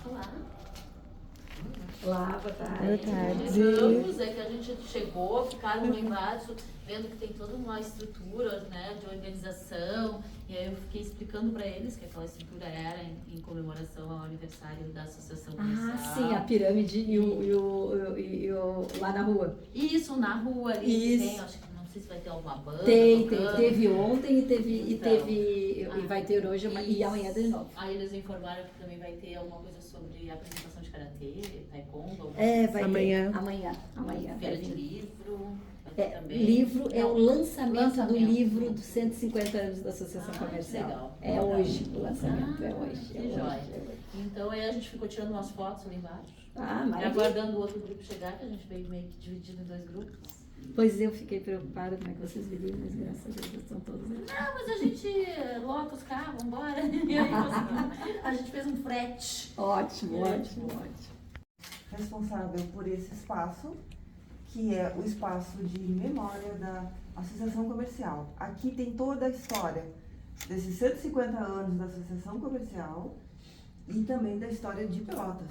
Olá. Olá, boa tarde. Boa tarde. Chegamos, é que a gente chegou, ficaram lá embaixo, vendo que tem toda uma estrutura, né, de organização, e aí eu fiquei explicando para eles que aquela estrutura era em comemoração ao aniversário da Associação Comercial. Ah, sim, a pirâmide e o lá na rua. Isso, na rua ali, Isso. tem, acho que não sei se vai ter alguma banda tocando. Teve ontem Então, e vai ter hoje e amanhã de novo. Aí eles informaram que também vai ter alguma coisa sobre apresentação de karatê, taekwondo, alguma É, coisa vai Amanhã. ter. Amanhã. feira vai de vir. livro, vai ter também. Livro é o lançamento do Lançamento. livro dos 150 anos da Associação Comercial. Legal. É hoje o lançamento, é hoje. Que É hoje, jóia. é hoje. Então aí a gente ficou tirando umas fotos ali embaixo. Ah, E maravilha. aguardando o outro grupo chegar, que a gente veio meio que dividido em dois grupos. Pois eu fiquei preocupada como é que vocês viriam, mas graças a Deus já estão todos aí. Não, mas a gente lota os carros, vambora. E aí conseguimos. A gente fez um frete. Ótimo. Responsável por esse espaço, que é o espaço de memória da Associação Comercial. Aqui tem toda a história desses 150 anos da Associação Comercial e também da história de Pelotas.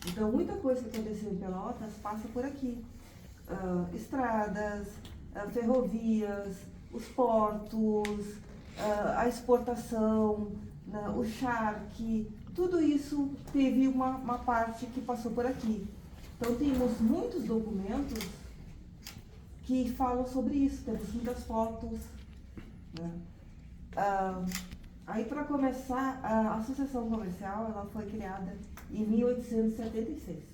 Então, muita coisa que aconteceu em Pelotas passa por aqui. Estradas, ferrovias, os portos, a exportação, né, o charque, tudo isso teve uma parte que passou por aqui. Então temos muitos documentos que falam sobre isso, temos muitas fotos, né? Aí para começar, a Associação Comercial ela foi criada em 1876.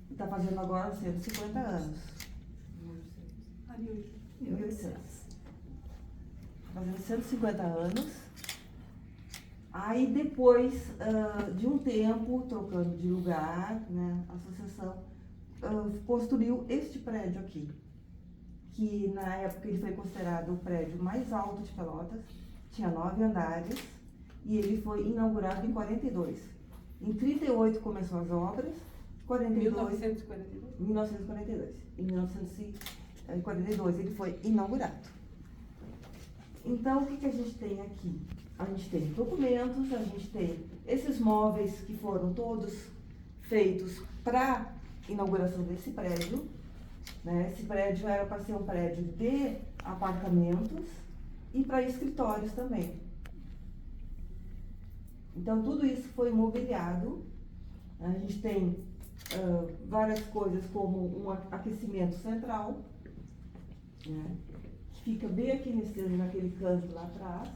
Está fazendo agora 150 anos. 1800. Fazendo 150 anos. Aí depois de um tempo, trocando de lugar, né, a associação construiu este prédio aqui, que na época ele foi considerado o prédio mais alto de Pelotas, tinha 9 andares, e ele foi inaugurado em 42. Em 38 começou as obras, 1942. Em 1942 ele foi inaugurado. Então, o que a gente tem aqui? A gente tem documentos, a gente tem esses móveis que foram todos feitos para inauguração desse prédio, né? Esse prédio era para ser um prédio de apartamentos e para escritórios também. Então, tudo isso foi mobiliado. A gente tem várias coisas como um aquecimento central, né, que fica bem aqui naquele canto lá atrás,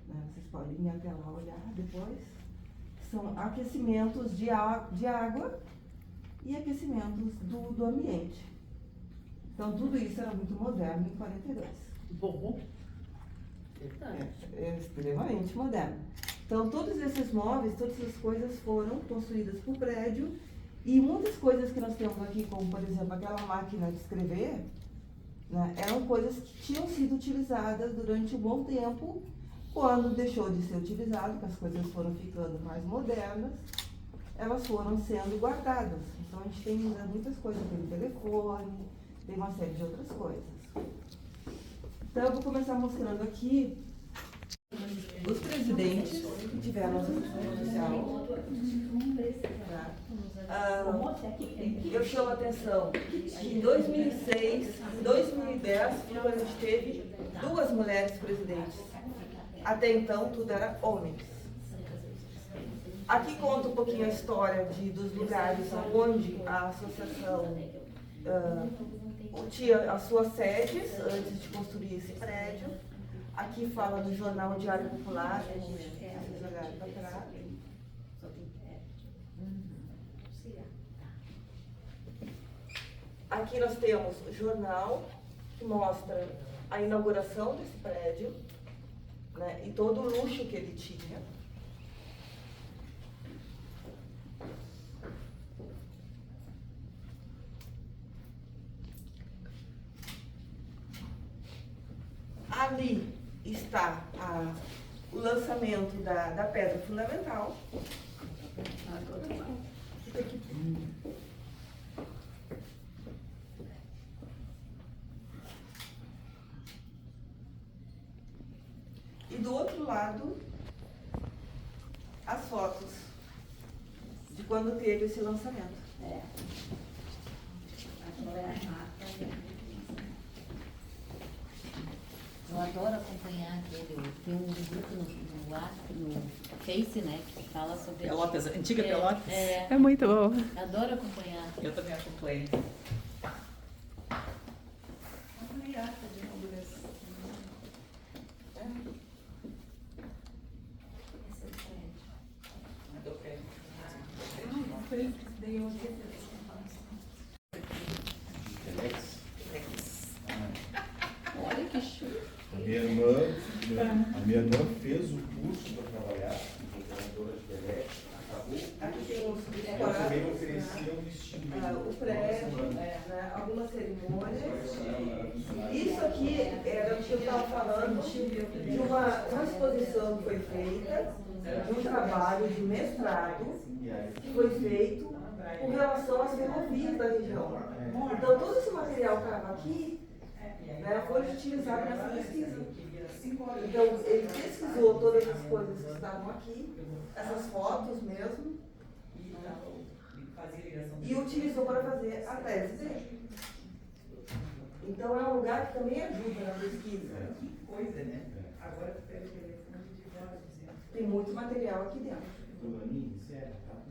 né, vocês podem ir até lá olhar depois. São aquecimentos de água e aquecimentos do ambiente. Então tudo isso era muito moderno em 42. Bom. É extremamente moderno. Então todos esses móveis, todas essas coisas foram construídas para o prédio. E muitas coisas que nós temos aqui, como por exemplo aquela máquina de escrever, né, eram coisas que tinham sido utilizadas durante um bom tempo. Quando deixou de ser utilizado, que as coisas foram ficando mais modernas, elas foram sendo guardadas. Então a gente tem ainda muitas coisas, tem o telefone, tem uma série de outras coisas. Então eu vou começar mostrando aqui os presidentes que tiveram a associação social. Eu chamo a atenção que em 2006, 2010, quando a gente teve 2 mulheres presidentes. Até então, tudo era homens. Aqui conta um pouquinho a história dos lugares onde a associação tinha as suas sedes antes de construir esse prédio. Aqui fala do jornal Diário Popular, se vocês olharem para trás. Aqui nós temos o jornal que mostra a inauguração desse prédio, né, e todo o luxo que ele tinha. Ali está o lançamento da pedra fundamental. E do outro lado as fotos de quando teve esse lançamento. Eu adoro acompanhar aquele. Tem um grupo no Face, né? Que fala sobre. Pelotas, antiga Pelotas. É muito bom. Adoro acompanhar. Eu também acompanho. Olha que show. A minha irmã fez o curso para trabalhar como operadora de telex, acabou. Aqui tem os Ela também oferecia um vestido. o prédio, né, algumas cerimônias. Isso aqui era o que eu estava falando de uma exposição que foi feita, de um trabalho de mestrado que foi feito com relação às ferrovias da região. Então, todo esse material que estava aqui, né, foi utilizado nessa pesquisa. Então, ele pesquisou todas as coisas que estavam aqui, essas fotos mesmo, e utilizou para fazer a tese dele. Então, é um lugar que também ajuda na pesquisa. Coisa, né? Agora tu pega o telefone de voz dizendo. Tem muito material aqui dentro. Fulaninho, sério, tá com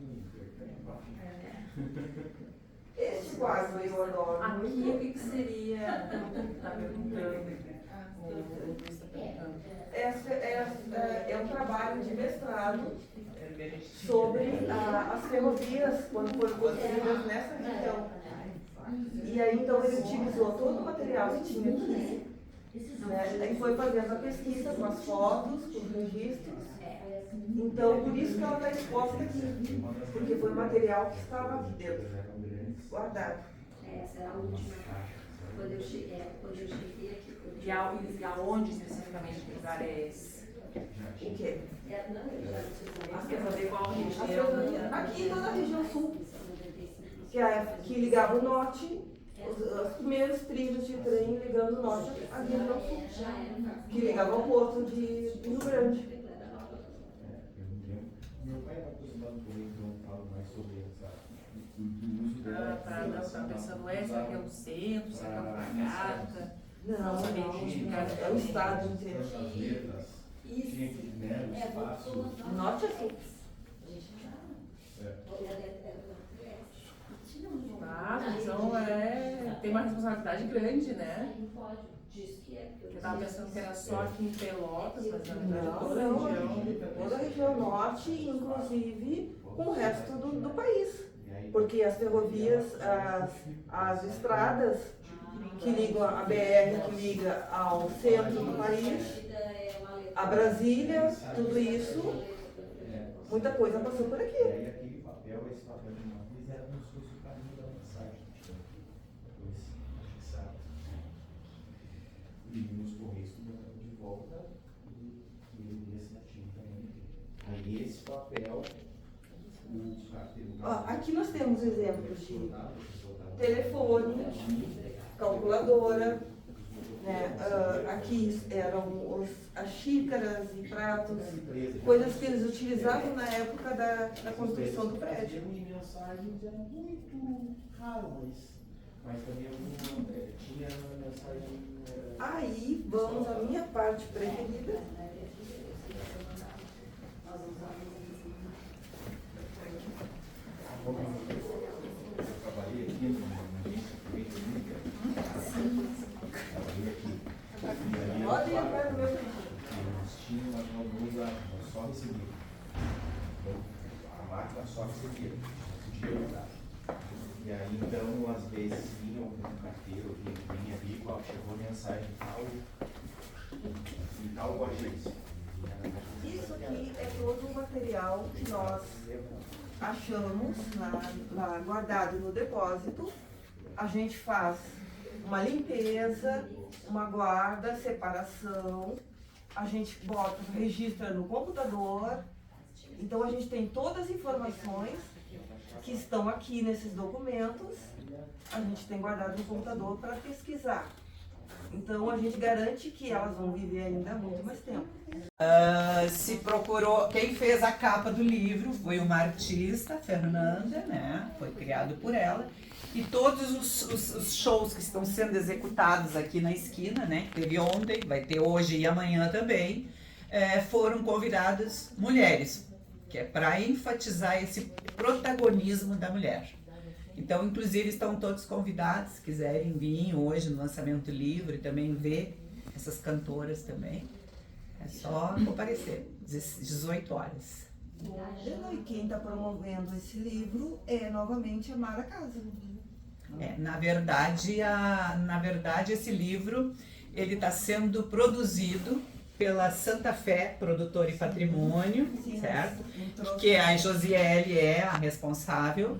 Esse quadro eu adoro Aqui, o muito. que seria? Tá perguntando. É um trabalho de mestrado sobre as ferrovias quando foram construídas nessa região. E aí, então, ele utilizou todo o material que tinha aqui, né, e foi fazendo a pesquisa com as fotos, com os registros. Então, por isso que ela está exposta aqui, porque foi material que estava aqui dentro, guardado. Essa é a última. Quando eu cheguei aqui. E aonde especificamente que lugar é esse? O quê? Mas quer saber qual As região? ferrovias. Aqui toda a região sul, que ligava o norte, os primeiros trilhos de trem ligando o norte à região sul, que ligava ao porto de Rio Grande. Meu pai era acostumado comigo, então falo mais sobre o uso dela. Tá pensando, será que é um centro, será que é uma fragata? Não, é o estado inteiro. As letras, tinha que, né, o espaço. Norte a sul. Então tem uma responsabilidade grande, né? Eu tava pensando que era só aqui em Pelotas, mas na verdade toda a região. Toda a região norte, inclusive com o resto do país. Porque as ferrovias, as estradas que ligam a BR, que liga ao centro do país, a Brasília, tudo isso, muita coisa passou por E aqui. aí aquele papel, esse papel de matriz era como se fosse o caminho da mensagem. Depois fixado. E nos correios tudo de volta e ele ia essa tinta também. Aí esse papel, Ó, aqui nós temos exemplos de telefone, calculadora, né? Aqui eram as xícaras e pratos, coisas que eles utilizavam na época da construção do prédio. Em termos de mensagens era muito raro, mas também tinha mensagem. Aí vamos à minha parte preferida. Eu trabalhei aqui numa agência que veio de mídia. Trabalhei aqui. Pode entrar no meu Nós tínhamos, mas não usávamos, nós só recebíamos. Então, a máquina só recebia, não podia usar. E aí, então, às vezes, vinha algum carteiro, vinha ali, chegou a mensagem em tal agência. Isso aqui é todo o material que nós achamos lá guardado no depósito. A gente faz uma limpeza, uma guarda, separação, a gente registra no computador. Então a gente tem todas as informações que estão aqui nesses documentos, a gente tem guardado no computador para pesquisar. Então a gente garante que elas vão viver ainda muito mais tempo. Se procurou, quem fez a capa do livro foi uma artista, Fernanda, né? Foi criado por ela. E todos os shows que estão sendo executados aqui na esquina, né? Teve ontem, vai ter hoje e amanhã também, foram convidadas mulheres, que é para enfatizar esse protagonismo da mulher. Então, inclusive, estão todos convidados, se quiserem vir hoje no lançamento do livro e também ver essas cantoras também. É só comparecer, 18 horas. E quem está promovendo esse livro é novamente a Mara Casa. Na verdade, esse livro ele está sendo produzido pela Santa Fé Produtora e Patrimônio, certo? Que a Josiele é a responsável.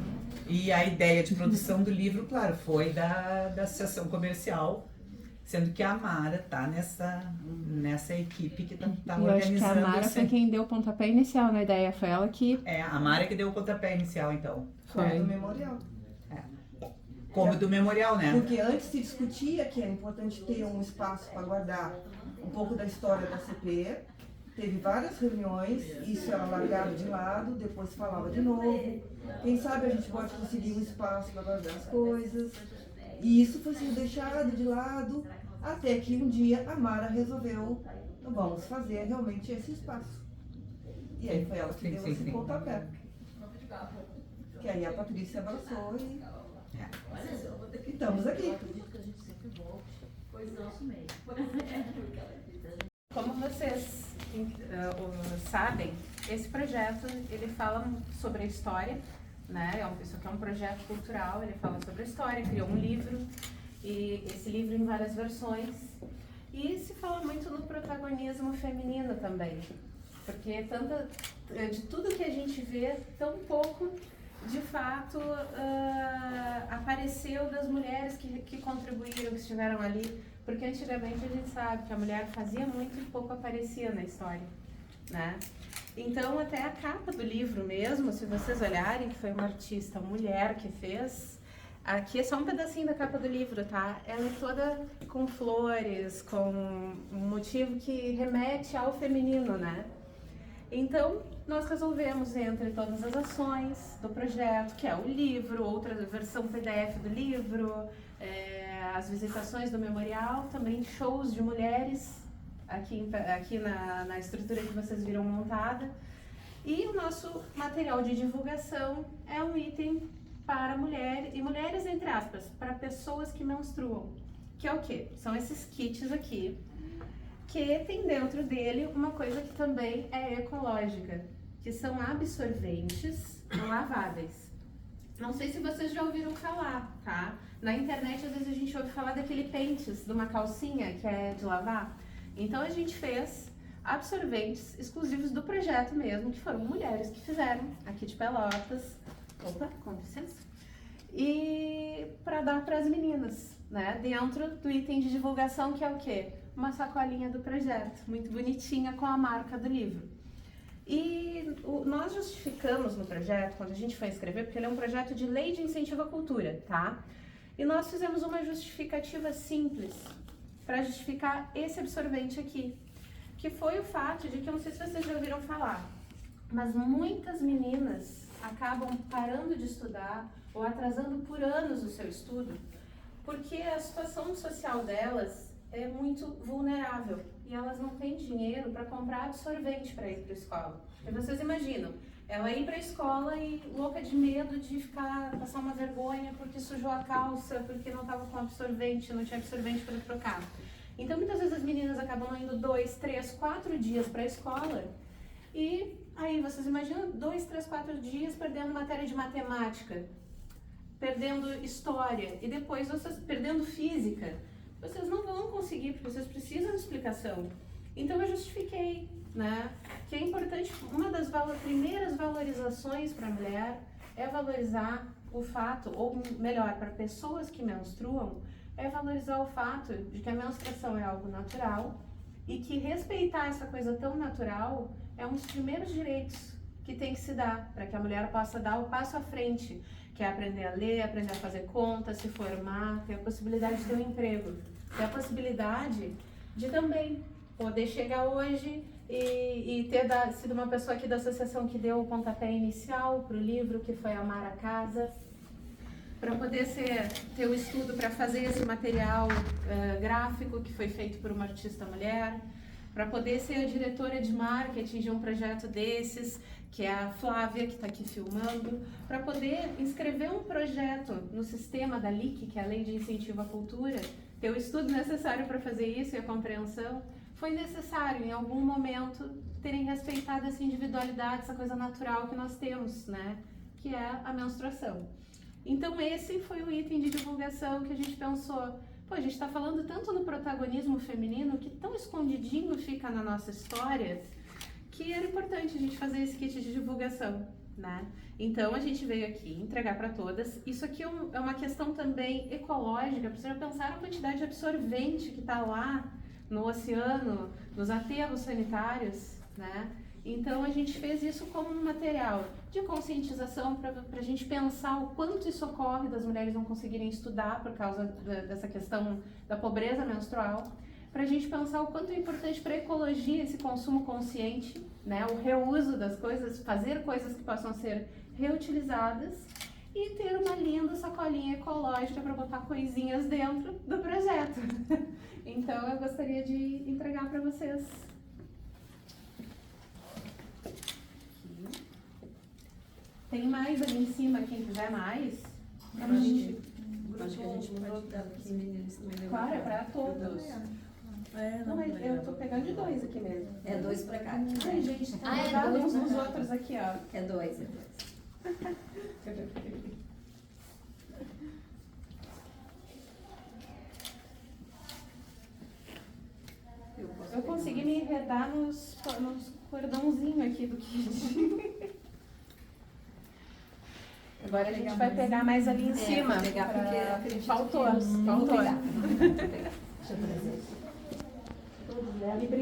E a ideia de produção do livro, claro, foi da Associação Comercial, sendo que a Mara está nessa equipe que está organizando. Eu acho que a Mara foi quem deu o pontapé inicial na ideia, foi ela que... A Mara que deu o pontapé inicial, então. Foi do memorial. Como do memorial, né? Porque antes se discutia que é importante ter um espaço para guardar um pouco da história da CP. Teve várias reuniões, isso era largado de lado, depois se falava de novo. Quem sabe a gente pode conseguir um espaço para guardar as coisas. E isso foi sendo deixado de lado, até que um dia a Mara resolveu, vamos fazer realmente esse espaço. E aí foi ela que deu esse pontapé. Que aí a Patrícia abraçou e estamos aqui. Como vocês sabem, esse projeto ele fala sobre a história, né? Isso aqui é um projeto cultural, ele fala sobre a história, criou um livro, e esse livro em várias versões. E se fala muito no protagonismo feminino também, porque de tudo que a gente vê, tão pouco de fato apareceu das mulheres que contribuíram, que estiveram ali, porque antigamente a gente sabe que a mulher fazia muito e pouco aparecia na história, né? Então até a capa do livro mesmo, se vocês olharem, que foi uma artista, uma mulher que fez, aqui é só um pedacinho da capa do livro, tá? Ela é toda com flores, com um motivo que remete ao feminino, né? Então, nós resolvemos, entre todas as ações do projeto, que é o livro, outra versão PDF do livro, as visitações do memorial, também shows de mulheres aqui na estrutura que vocês viram montada. E o nosso material de divulgação é um item para mulher, e mulheres entre aspas, para pessoas que menstruam. Que é o quê? São esses kits aqui, que tem dentro dele uma coisa que também é ecológica, que são absorventes laváveis. Não sei se vocês já ouviram falar, tá? Na internet, às vezes, a gente ouve falar daquele pentes, de uma calcinha que é de lavar. Então, a gente fez absorventes exclusivos do projeto mesmo, que foram mulheres que fizeram, aqui de Pelotas. Opa, com licença. E para dar para as meninas, né? Dentro do item de divulgação, que é o quê? Uma sacolinha do projeto, muito bonitinha, com a marca do livro. E nós justificamos no projeto, quando a gente foi escrever, porque ele é um projeto de lei de incentivo à cultura, tá? E nós fizemos uma justificativa simples para justificar esse absorvente aqui, que foi o fato de que, eu não sei se vocês já ouviram falar, mas muitas meninas acabam parando de estudar ou atrasando por anos o seu estudo, porque a situação social delas é muito vulnerável e elas não têm dinheiro para comprar absorvente para ir para a escola. E vocês imaginam, ela ir para a escola e louca de medo de passar uma vergonha porque sujou a calça, porque não estava com absorvente, não tinha absorvente para trocar. Então muitas vezes as meninas acabam indo 2, 3, 4 dias para a escola e aí vocês imaginam 2, 3, 4 dias perdendo matéria de matemática, perdendo história e depois vocês perdendo física. Vocês não vão conseguir, porque vocês precisam de explicação. Então eu justifiquei, né, que é importante, uma das primeiras valorizações para a mulher é valorizar o fato, ou melhor, para pessoas que menstruam, é valorizar o fato de que a menstruação é algo natural e que respeitar essa coisa tão natural é um dos primeiros direitos que tem que se dar, para que a mulher possa dar o passo à frente, que é aprender a ler, aprender a fazer conta, se formar, ter a possibilidade de ter um emprego. ter a possibilidade de também poder chegar hoje e ter sido uma pessoa aqui da associação que deu o pontapé inicial para o livro, que foi Amar a Casa, para poder ter o estudo para fazer esse material gráfico que foi feito por uma artista mulher, para poder ser a diretora de marketing de um projeto desses, que é a Flávia, que está aqui filmando, para poder inscrever um projeto no sistema da LIC, que é a Lei de Incentivo à Cultura, ter o estudo necessário para fazer isso e a compreensão. Foi necessário, em algum momento, terem respeitado essa individualidade, essa coisa natural que nós temos, né? Que é a menstruação. Então, esse foi o item de divulgação que a gente pensou. Pô, a gente está falando tanto no protagonismo feminino, que tão escondidinho fica na nossa história, que era importante a gente fazer esse kit de divulgação, né? Então, a gente veio aqui entregar para todas. Isso aqui é uma questão também ecológica, precisa pensar na quantidade de absorvente que está lá no oceano, nos aterros sanitários, né? Então a gente fez isso como um material de conscientização para a gente pensar o quanto isso ocorre das mulheres não conseguirem estudar por causa dessa questão da pobreza menstrual, para a gente pensar o quanto é importante para a ecologia esse consumo consciente, né? O reuso das coisas, fazer coisas que possam ser reutilizadas e ter uma linda sacolinha ecológica para botar coisinhas dentro do projeto. Então eu gostaria de entregar para vocês. Tem mais ali em cima, quem quiser mais. Acho que a gente pode dar para os meninos também. Claro, é para todos. Não, mas eu tô pegando de 2 aqui mesmo. É 2 para cá. Ai, gente, tá é grudado dois uns pra nos cá. outros aqui, ó. É 2. Eu consegui me enredar nos cordãozinhos aqui do kit. Agora a gente vai pegar mais ali em cima. Vou pegar porque eu acredito Faltou. que... Vou Faltou. pegar. Deixa eu trazer. Todos dela. E obrigada.